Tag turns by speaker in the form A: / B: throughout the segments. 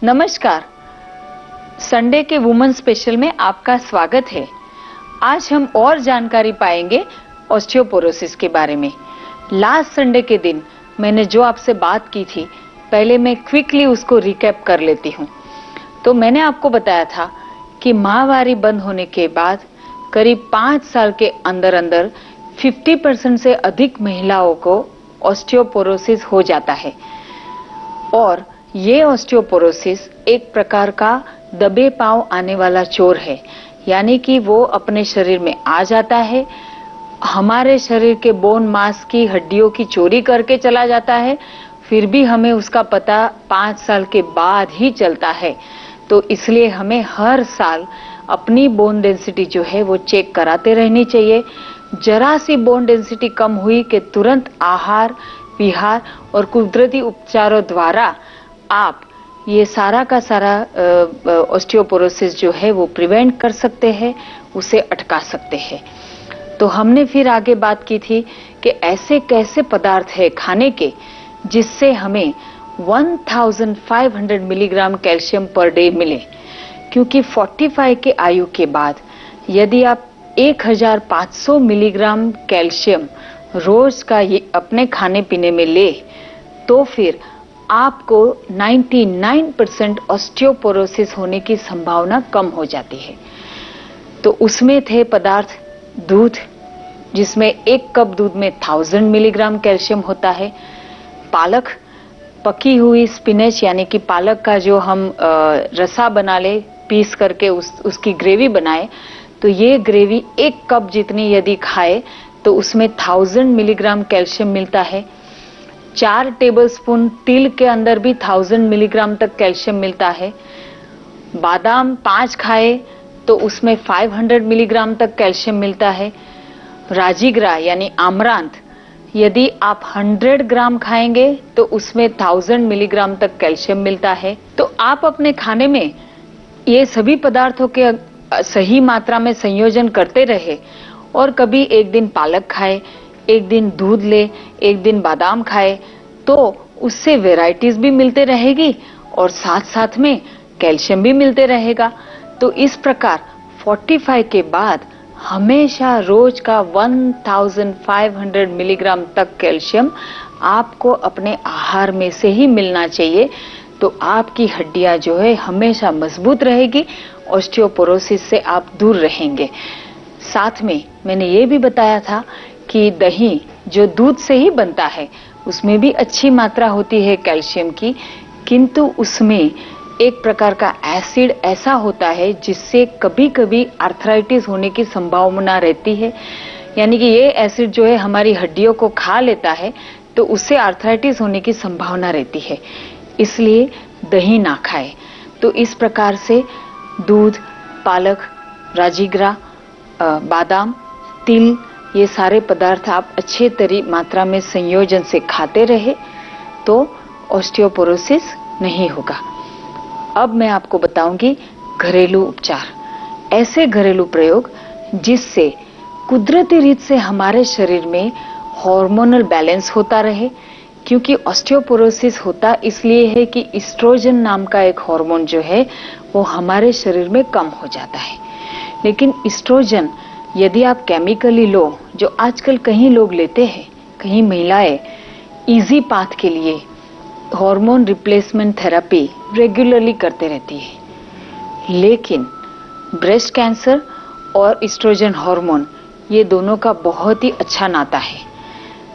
A: नमस्कार, संडे के women special में आपका स्वागत है। आज हम और जानकारी पाएंगे ऑस्टियोपोरोसिस के बारे में। लास्ट संडे के दिन मैंने जो आपसे बात की थी, पहले मैं क्विकली उसको रिकैप कर लेती हूँ। तो मैंने आपको बताया था कि माहवारी बंद होने के बाद करीब 5 साल के अंदर अंदर 50% से अधिक महिलाओं को ऑस्टियोपोरोसिस हो जाता है और ये ऑस्टियोपोरोसिस एक प्रकार का दबे पांव आने वाला चोर है, यानी कि वो अपने शरीर में आ जाता है, हमारे शरीर के बोन मांस की हड्डियों की चोरी करके चला जाता है, फिर भी हमें उसका पता 5 साल के बाद ही चलता है। तो इसलिए हमें हर साल अपनी बोन डेंसिटी जो है वो चेक कराते रहनी चाहिए। जरा सी बोन डेंसिटी कम हुई कि तुरंत आहार विहार और कुदरती उपचारों द्वारा आप ये सारा का सारा ऑस्टियोपोरोसिस जो है वो प्रिवेंट कर सकते हैं, उसे अटका सकते हैं। तो हमने फिर आगे बात की थी कि ऐसे कैसे पदार्थ है खाने के जिससे हमें 1500 मिलीग्राम कैल्शियम पर डे मिले, क्योंकि 45 के आयु के बाद यदि आप 1500 मिलीग्राम कैल्शियम रोज का ये अपने खाने पीने में ले तो फिर आपको 99% ऑस्टियोपोरोसिस होने की संभावना कम हो जाती है। तो उसमें थे पदार्थ दूध, जिसमें 1 कप दूध में 1000 मिलीग्राम कैल्शियम होता है। पालक, पकी हुई स्पिनच यानी कि पालक का जो हम रसा बना ले, पीस करके उसकी ग्रेवी बनाए, तो ये ग्रेवी 1 कप जितनी यदि खाए तो उसमें 1000 मिलीग्राम कैल्शियम मिलता है। 4 टेबलस्पून तिल के अंदर भी 1000 मिलीग्राम तक कैल्शियम मिलता है। बादाम 5 खाए तो उसमें 500 मिलीग्राम तक कैल्शियम मिलता है। राजीगरा यानी आमरांत यदि आप 100 ग्राम खाएंगे तो उसमें 1000 मिलीग्राम तक कैल्शियम मिलता है। तो आप अपने खाने में ये सभी पदार्थों के सही मात्रा में संयोजन करते रहे और कभी एक दिन पालक खाए, एक दिन दूध ले, एक दिन बादाम खाए, तो उससे वैरायटीज भी मिलते रहेगी और साथ साथ में कैल्शियम भी मिलते रहेगा। तो इस प्रकार 45 के बाद हमेशा रोज का 1500 मिलीग्राम तक कैल्शियम आपको अपने आहार में से ही मिलना चाहिए। तो आपकी हड्डियां जो है हमेशा मजबूत रहेगी, ऑस्टियोपोरोसिस से आप दूर रहेंगे। साथ में मैंने ये भी बताया था कि दही जो दूध से ही बनता है उसमें भी अच्छी मात्रा होती है कैल्शियम की, किंतु उसमें एक प्रकार का एसिड ऐसा होता है जिससे कभी कभी आर्थराइटिस होने की संभावना रहती है। यानी कि ये एसिड जो है हमारी हड्डियों को खा लेता है तो उससे आर्थराइटिस होने की संभावना रहती है, इसलिए दही ना खाए। तो इस प्रकार से दूध, पालक, राजीगरा, बादाम, तिल, ये सारे पदार्थ आप अच्छे मात्रा में संयोजन से खाते रहे तो ऑस्टियोपोरोसिस नहीं होगा। अब मैं आपको बताऊंगी घरेलू उपचार, ऐसे घरेलू प्रयोग जिससे कुदरती रीत से हमारे शरीर में हार्मोनल बैलेंस होता रहे। क्योंकि ऑस्टियोपोरोसिस होता इसलिए है कि एस्ट्रोजन नाम का एक हार्मोन जो है वो हमारे शरीर में कम हो जाता है। लेकिन एस्ट्रोजन यदि आप केमिकली लो, जो आजकल कहीं लोग लेते हैं, कहीं महिलाएं इजी पाथ के लिए हार्मोन रिप्लेसमेंट थेरेपी रेगुलरली करते रहती है, लेकिन ब्रेस्ट कैंसर और एस्ट्रोजन हार्मोन ये दोनों का बहुत ही अच्छा नाता है।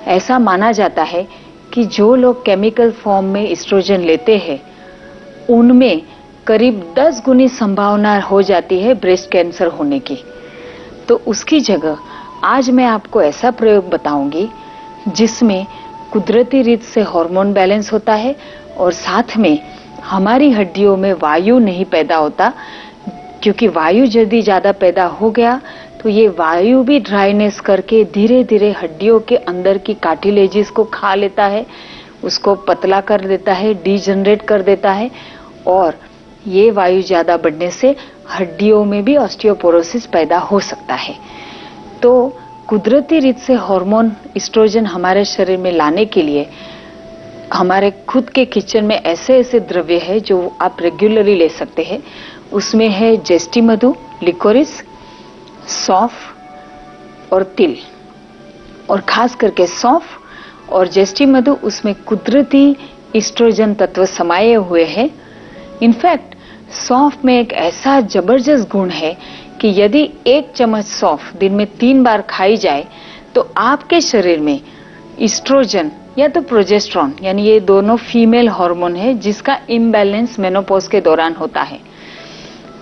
A: ऐसा माना जाता है कि जो लोग केमिकल फॉर्म में एस्ट्रोजन लेते हैं उनमें करीब 10 गुनी संभावना हो जाती है ब्रेस्ट कैंसर होने की। तो उसकी जगह आज मैं आपको ऐसा प्रयोग बताऊंगी जिसमें कुदरती रीत से हार्मोन बैलेंस होता है और साथ में हमारी हड्डियों में वायु नहीं पैदा होता, क्योंकि वायु यदि ज्यादा पैदा हो गया तो ये वायु भी ड्राइनेस करके धीरे धीरे हड्डियों के अंदर की कार्टिलेजेस को खा लेता है, उसको पतला कर देता है, डीजनरेट कर देता है और ये वायु ज्यादा बढ़ने से हड्डियों में भी ऑस्टियोपोरोसिस पैदा हो सकता है। तो कुदरती रीत से हार्मोन एस्ट्रोजन हमारे शरीर में लाने के लिए हमारे खुद के किचन में ऐसे ऐसे द्रव्य है जो आप रेगुलरली ले सकते हैं। उसमें है जेस्टी मधु, लिकोरिस, सौंफ और तिल। और खास करके सौंफ और जेस्टी मधु, उसमें कुदरती एस्ट्रोजन तत्व समाये हुए हैं। इनफैक्ट सौंफ में एक ऐसा जबरदस्त गुण है कि यदि 1 चम्मच सौंफ दिन में 3 बार खाई जाए तो आपके शरीर में एस्ट्रोजन या तो प्रोजेस्टेरॉन, यानी ये दोनों फीमेल हार्मोन है जिसका इम्बैलेंस मेनोपॉज के दौरान होता है,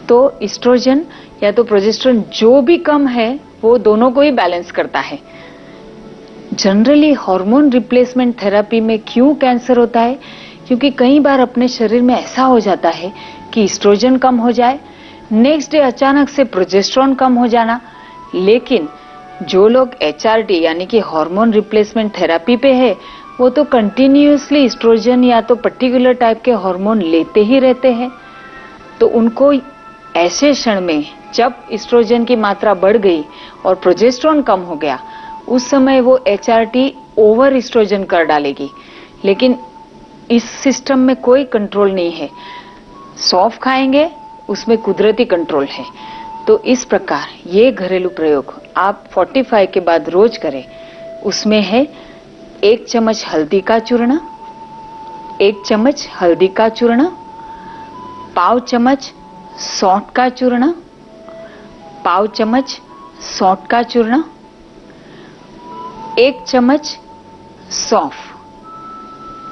A: तो एस्ट्रोजन या तो प्रोजेस्टेरॉन जो भी कम है वो दोनों को ही बैलेंस करता है। जनरली हार्मोन रिप्लेसमेंट थेरेपी में क्यों कैंसर होता है? क्योंकि कई बार अपने शरीर में ऐसा हो जाता है कि एस्ट्रोजन कम हो जाए, नेक्स्ट डे अचानक से प्रोजेस्टेरॉन कम हो जाना। लेकिन जो लोग HRT यानी कि हार्मोन रिप्लेसमेंट थेरेपी पे है वो तो कंटिन्यूअसली एस्ट्रोजन या तो पर्टिकुलर टाइप के हार्मोन लेते ही रहते हैं। तो उनको ऐसे क्षण में जब एस्ट्रोजन की मात्रा बढ़ गई और प्रोजेस्टेरॉन कम हो गया, उस समय वो HRT ओवर एस्ट्रोजन कर डालेगी। लेकिन इस सिस्टम में कोई कंट्रोल नहीं है। सौंफ खाएंगे उसमें कुदरती कंट्रोल है। तो इस प्रकार ये घरेलू प्रयोग आप 45 के बाद रोज करें। उसमें है 1 चम्मच हल्दी का चूर्ण, 1 चम्मच हल्दी का चूर्ण, पाव चम्मच सौंठ का चूर्ण, पाव चम्मच सौंठ का चूर्ण, 1 चम्मच सौंफ,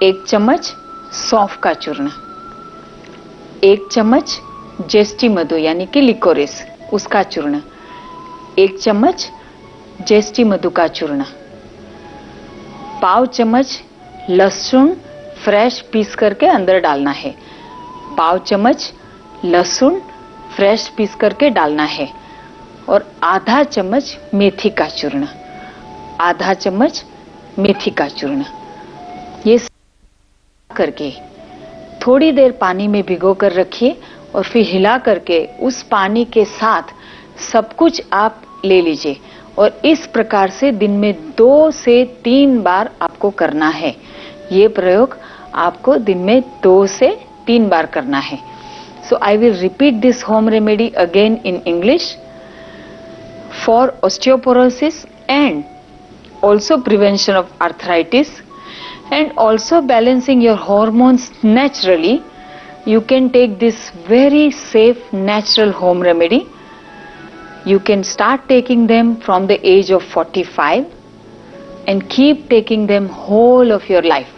A: 1 चम्मच सौंफ का चूर्ण, 1 चम्मच जेस्टी मधु यानी कि लिकोरिस उसका चूर्ण, 1 चम्मच जेस्टी मधु का चूर्ण, पाव चम्मच लहसुन फ्रेश पीस करके अंदर डालना है, पाव चम्मच लहसुन फ्रेश पीस करके डालना है, और आधा चम्मच मेथी का चूर्ण, आधा चम्मच मेथी का चूर्ण। ये करके थोड़ी देर पानी में भिगो कर रखिए और फिर हिला करके उस पानी के साथ सब कुछ आप ले लीजिए। और इस प्रकार से दिन में 2 से 3 बार आपको करना है। ये प्रयोग आपको दिन में 2 से 3 बार करना है। So I will repeat this home remedy again in English. For osteoporosis and also prevention of arthritis and also balancing your hormones naturally, you can take this very safe natural home remedy. You can start taking them from the age of 45 and keep taking them whole of your life.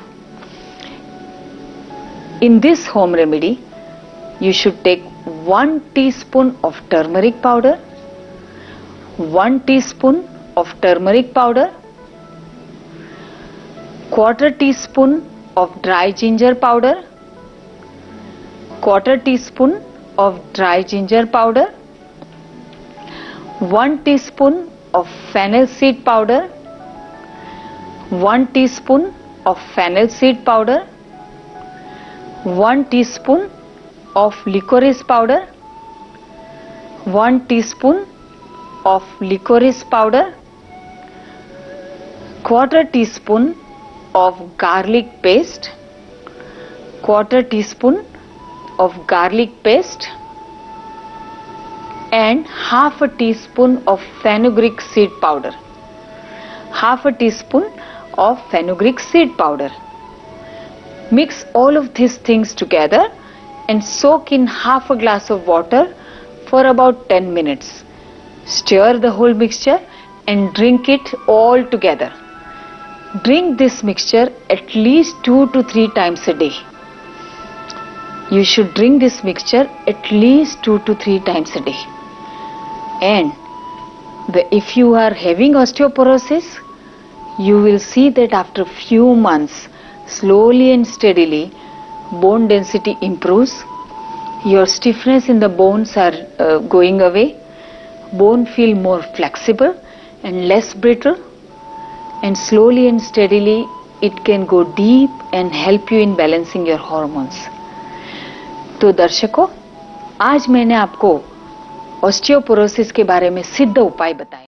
A: In this home remedy, you should take 1 teaspoon of turmeric powder, 1 teaspoon of turmeric powder, 1/4 teaspoon of dry ginger powder, 1/4 teaspoon of dry ginger powder, 1 teaspoon of fennel seed powder, 1 teaspoon of fennel seed powder, 1 teaspoon of licorice powder, 1 teaspoon of licorice powder, 1/4 teaspoon of garlic paste, 1/4 teaspoon of garlic paste, and 1/2 teaspoon of fenugreek seed powder, 1/2 teaspoon of fenugreek seed powder. Mix all of these things together and soak in 1/2 glass of water for about 10 minutes. Stir the whole mixture and drink it all together. Drink this mixture at least 2 to 3 times a day. You should drink this mixture at least 2 to 3 times a day. And if you are having osteoporosis, you will see that after few months, slowly and steadily, bone density improves. Your stiffness in the bones are going away. Bone feel more flexible and less brittle. And slowly and steadily it can go deep and help you in balancing your hormones. तो दर्शकों, आज मैंने आपको osteoporosis के बारे में सिद्ध उपाय बताए।